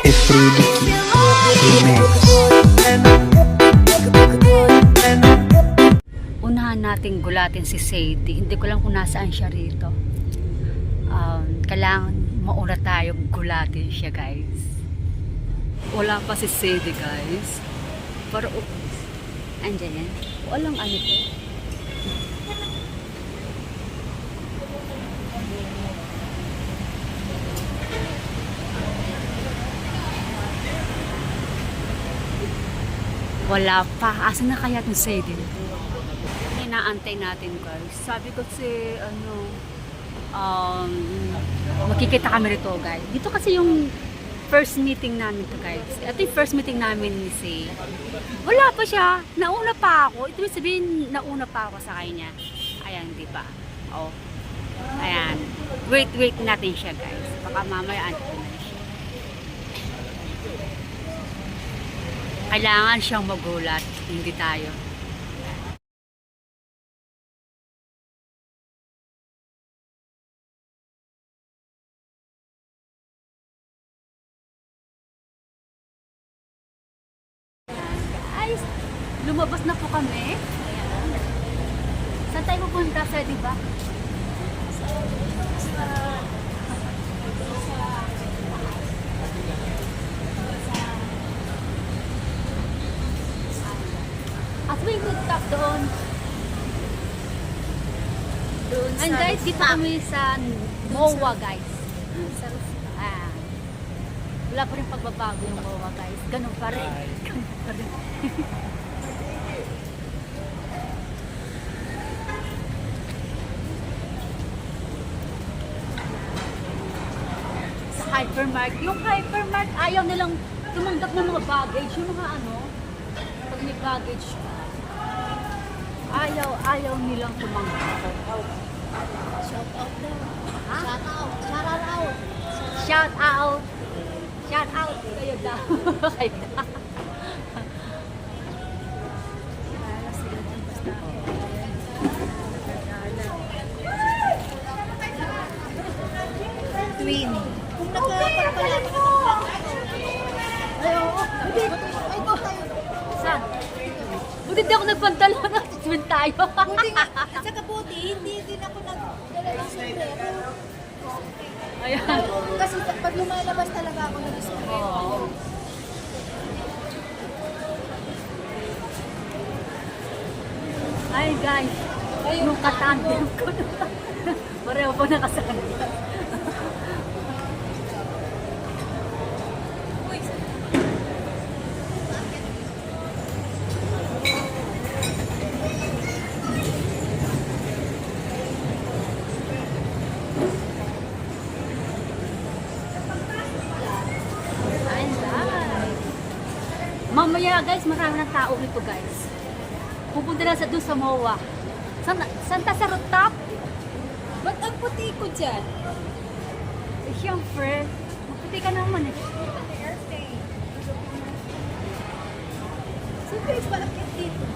Efrediki Remix. Unahan nating gulatin si Sadie. Hindi ko lang kung nasaan siya rito. Kailangan mauna tayo gulatin siya, guys. Wala pa si Sadie, guys. Pero, andyan yan. Walang ano to. Wala pa. Asan na kaya itong Sadie? Inaantay natin, guys. Sabi ko si, makikita kami rito, guys. Dito kasi yung first meeting namin to, guys. Ito yung first meeting namin ni Say. Wala pa siya. Nauna pa ako. Ito yung sabihin, nauna pa ako sa kanya. Ayan, di ba? Oh. Ayan. Wait natin siya, guys. Baka mamaya andito na siya. Kailangan siyang magulat, hindi tayo. Guys, lumabas na po kami. Saan tayo pupunta, sir, di ba? As we could stop doon. And guys, dito kami sa MOA, guys. Wala pa rin pagbabago yung MOA, guys. Ganun pa rin. Ganun pa rin. Sa hypermart. Yung hypermart, ayaw nilang tumanggap ng mga baggage. Yung mga pag may baggage, ayaw nilang tumanggap. Shout out daw. Ha? Shout out. Shout out. Shout out. Shout out. Kayo daw. Kayo daw. Twin. Kung nagpapalapit ka ng ay, oo. Ay, ito tayo. Saan? Buti di ako nagpantalon na twin tayo. Buti nga. At saka buti, hindi din ako nagdala ng sombrero. Ayan. Kasi pag lumalabas talaga ako ng sombrero. Oo. Ay guys, yung katandem ko na. Pareho po nakasali. Mamaya guys, marami ng tao rito guys. Pupunta na doon sa MOA. Santa sa rooftop? Ba't ang puti ko dyan? Eh, siyempre, maputi ka naman eh. Airplane. So guys, malakit dito.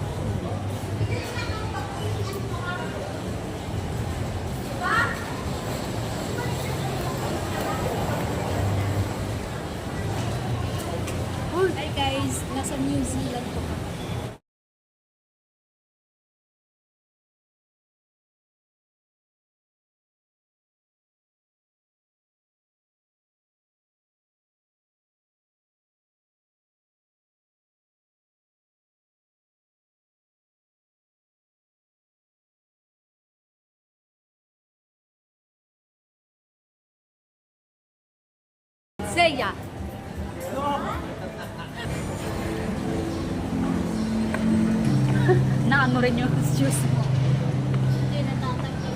Hi guys, nasa New Zealand po kami. Seya. Naano rin yung shoes mo. Hindi natatanggal.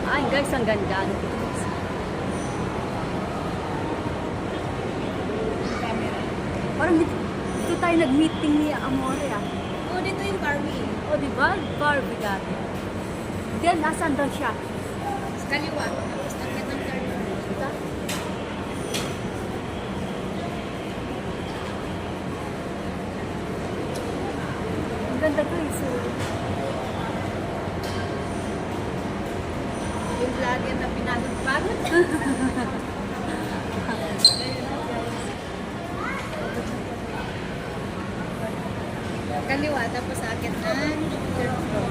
Ay guys, ang ganda. Camera. Parang dito tayo nag-meeting ni Amore ah. Oh, dito yung Barbie. O diba? Barbie dati. Then, asan daw siya? Sa kaliwa. Tapos nakit ng turn. Diba? Ang ganda guys. vlogger na pinagod-pagod. Kaliwa, tapos akit ng third floor.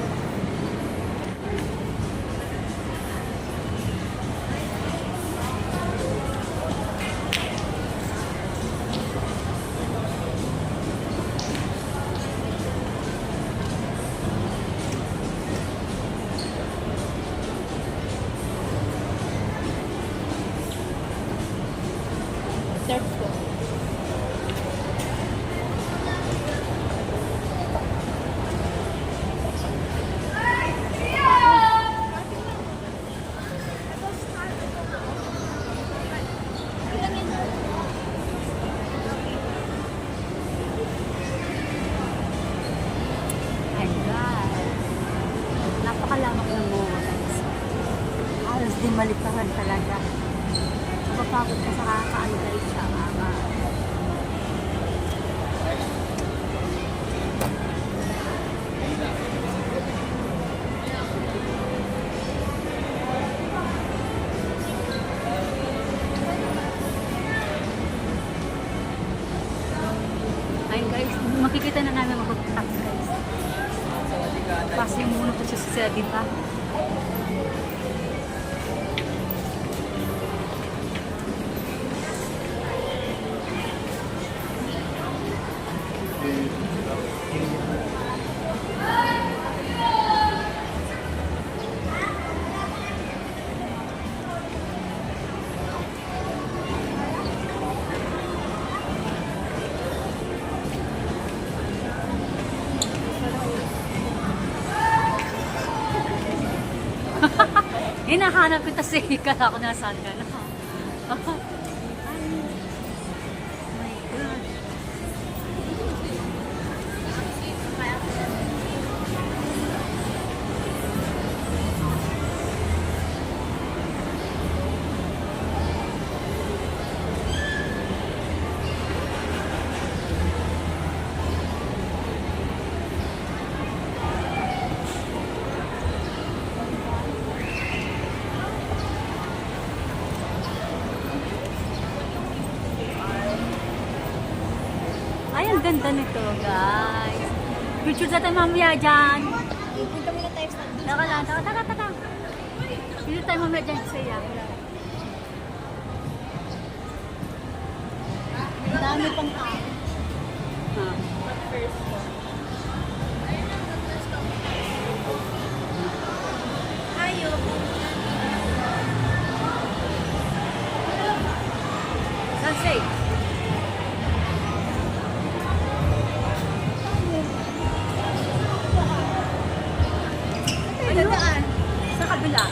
Third floor. Ay, God. Napakalamak ng MOA, guys. Halos di maliparan talaga. Mapapagod ka sa kakaano, guys, sa ama. Ayun, guys, makikita na namin mga tax, guys. Pas yung muna po siya sa di ba? Hinahanap kita si kala ko nasaan ka na. Oh my God. Ay, ang ganda nito, guys. Picture natin mamaya dyan. Punta muna tayo sa Taka lang, taka. Picture tayo mamaya dyan sa iya. Ang dami pang tao. Ah. Ayo. Sunset. Ay, dadaan. Sa kabila.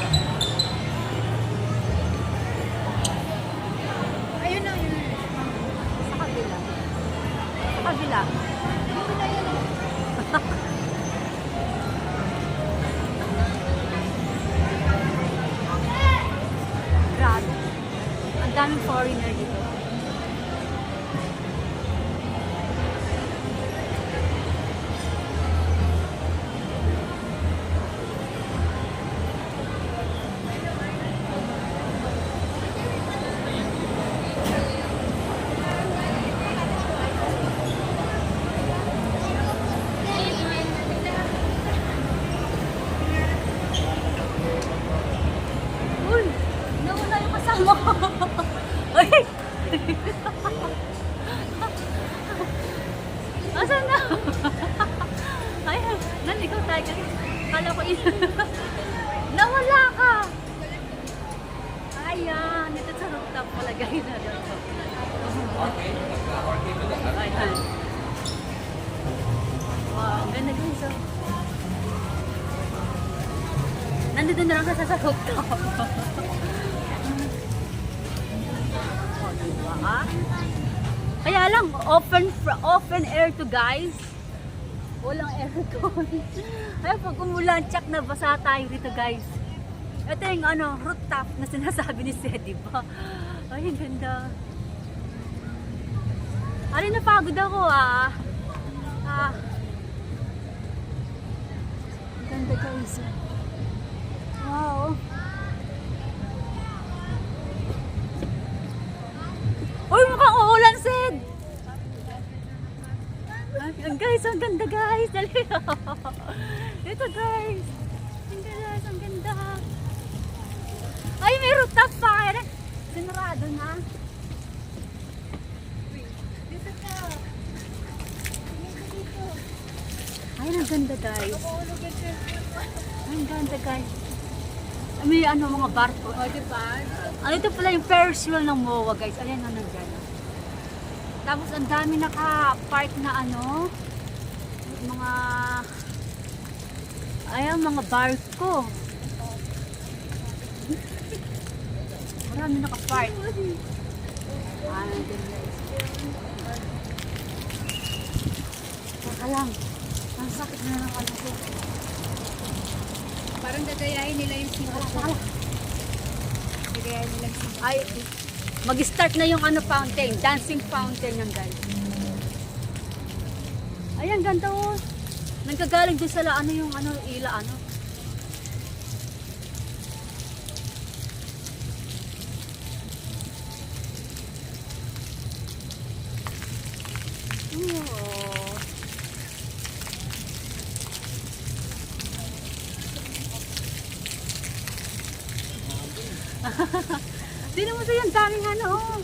Ayun na, yun. Sa kabila. Sa kabila. Ayun na, yun. Grabe. Ang daming foreigner dito. Uy! Nauna yung kasama ko. Uy! Asan na? Ay, naligaw tayo kasi. Kala ko yun. Nawala ka! Ayan, ito sa rooftop pala guys na rooftop. Ayan. Wow, ang ganda guys. Oh. Nandito na lang sa rooftop. Oh, diba ah? Kaya lang, open air to guys. Walang aircon. Ay, pag umulan, tsak na basa tayo rito guys. Ito yung ano, rooftop na sinasabi ni Seth, diba? Ay, ang ganda. Ay, napagod ako ah. Ah. Ang ganda guys. Wow. guys, ang ganda guys. Dali. Ito guys. Ang ganda guys, ang ganda. Ay, may rooftop pa. Sinarado na. Dito ka. Dito. Ay, ang ganda guys. Mahulog yung cellphone mo. Ang ganda guys. May ano, mga barko. O, diba? Ano ito pala yung Ferris wheel ng MOA guys. Ayan na nandyan. Tapos ang dami naka-park na ano. Mga... Ayan, mga barko. Marami naka-park. Ah, nandyan guys. Saka lang. Ang sakit na ng ano ko. Parang dadayain nila yung Singapore. Dadayain nila yung Singapore. Ay, mag-start na yung ano fountain, dancing fountain yan guys. Ay, ang ganda oh. Nagkagaling doon sa ano yung ano, ila ano. Oh. Tingnan mo sa'yo, ang daming ano, oh.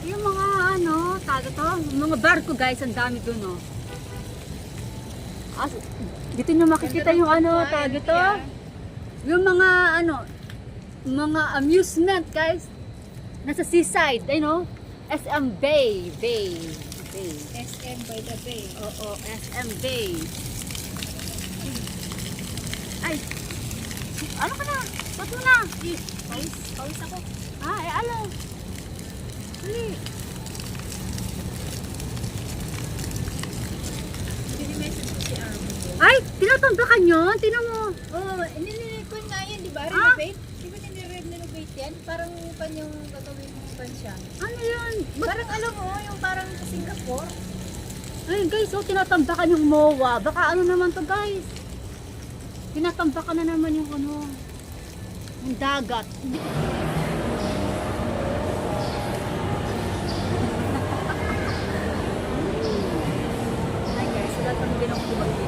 Yung mga ano, taga to, mga barko guys, ang dami dun, oh. As, dito nyo makikita yung ano, taga to. Yung mga ano, mga amusement guys, nasa seaside, you know, SM Bay. SM by the Bay. Oo, SM Bay. Ay, ano ka na? Ba't mo na? Pawis ako. Ah, eh ano? Dali. Message ko si Armin. Ay, tinatambakan yun? Tinan mo. Oh, nililikon nga yan, di ba? Ah? Renovate? Di ba nire-renovate yan? Parang pan yung gagawin mo pan siya. Ano yun? Ba't- Parang alam mo, yung parang sa Singapore. Ay guys, oh, tinatambakan yung MOA. Baka ano naman to guys? Tinatambakan na naman yung ano, yung dagat. Ay guys, wala tang ginong kumagin.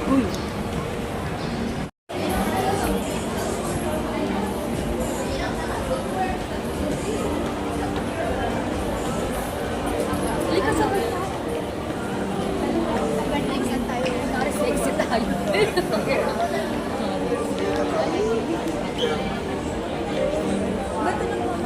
Uy! Halika sa baba. Saan tayo? Pare sexy tayo. Ba't naman mo?